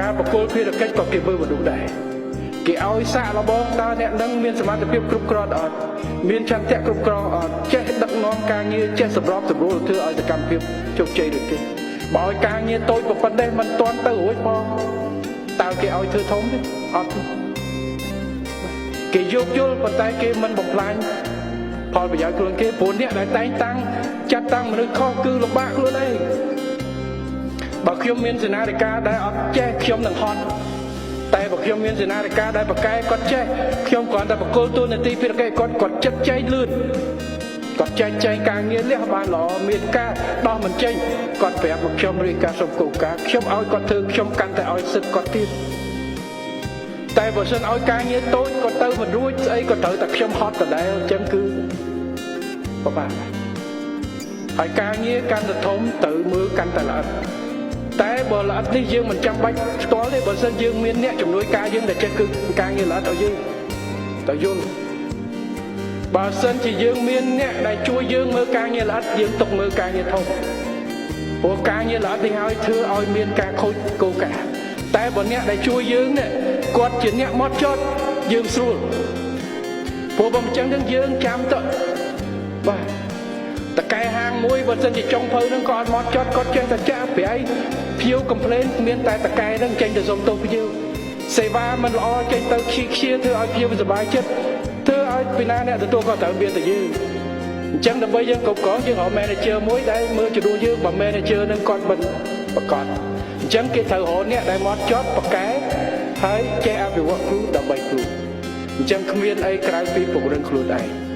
ការប្រគល់ភារកិច្ចក៏គេមើលមនុស្សដែរគេឲ្យសាកល្បងតើអ្នកនឹងមានសមត្ថភាពគ្រប់គ្រាន់អត់មានចន្ទៈគ្រប់គ្រាន់អត់ចេះដឹកនាំការងារចេះសម្របសម្រួលធ្វើឲ្យសកម្មភាពជោគជ័យឬទេបើឲ្យការងារតូចប៉ុណ្ណេះមិនទាន់ទៅរួចផងតើគេឲ្យធ្វើធំទេអត់ទេគេយោគយល់ប៉ុន្តែគេមិនបំផ្លាញផលប្រយោជន៍ខ្លួនគេព្រោះអ្នកដែលតែងតាំងចាត់តាំងមនុស្សខុសគឺលំបាកខ្លួនឯងបើខ្ញុំមានសេនាធិការដែលអត់ចេះខ្ញុំនឹងហត់តែបើខ្ញុំមានសេនាធិការដែលប្រកែគាត់ចេះខ្ញុំគ្រាន់តែបកគោលទូនាទីភារកិច្ចគាត់ចិត្តចែកលឿនគាត់ចែកចែងការងារលះបានល្អមានការដោះមិនចេញគាត់ប្រាប់មកខ្ញុំរៀបការសុំគោលការណ៍ខ្ញុំឲ្យគាត់ធ្វើខ្ញុំកាន់តែឲ្យសិទ្ធគាត់ទៀតតែបើសិនឲ្យការងារតូចគាត់ទៅមិនរួចស្អីក៏ត្រូវតែខ្ញុំហត់ដដែលអញ្ចឹងគឺពិបាកហើយការងារកាន់តែធំទៅមើលកាន់តែល្អិតតែបើល្អិតនេះយើងមិនចាំបាច់ផ្ទាល់ទេបើសិនយើងមានអ្នកជំនួយការយើងដែលចេះគឺការងារល្អិតឲ្យយើងទៅយល់បើសិនជាយើងមានអ្នកដែលជួយយើងមើលការងារល្អិតយើងទុកមើលការងារធំព្រោះការងារល្អិតនេះឲ្យធ្វើឲ្យមានការខូចគោលការណ៍តែបើអ្នកដែលជួយយើងនេះគាត់ជាអ្នកមកចត់យើងស្រួលព្រោះបើមិនចឹងនឹងយើងចាំទៅបាទតកែហាងមួយបើសិនជាចុងភៅនឹងក៏អត់មកចត់គាត់ចេះតែចាក់ប្រៃភៀវកំ pl ែនមានតែតកែនឹងចេញទៅសុំទោសភៀវសេវាមិនល្អចេញទៅខ្ជិះខ្ជាធ្វើឲ្យភៀវសប្បាយចិត្តធ្វើឲ្យពីណាអ្នកទទួលក៏ត្រូវមានតែយើងអញ្ចឹងដើម្បីយើងគ្រប់គ្រងយើងរក manager មួយដែលមើលជំនួសយើងបើ manager នឹងគាត់មិនប្រកបអញ្ចឹងគេត្រូវរកអ្នកដែលមកចត់ប្រកែហើយចេះអភិវឌ្ឍគ្រូដើម្បីគ្រូអញ្ចឹងគ្មានអីក្រៅពីពង្រឹងខ្លួនឯង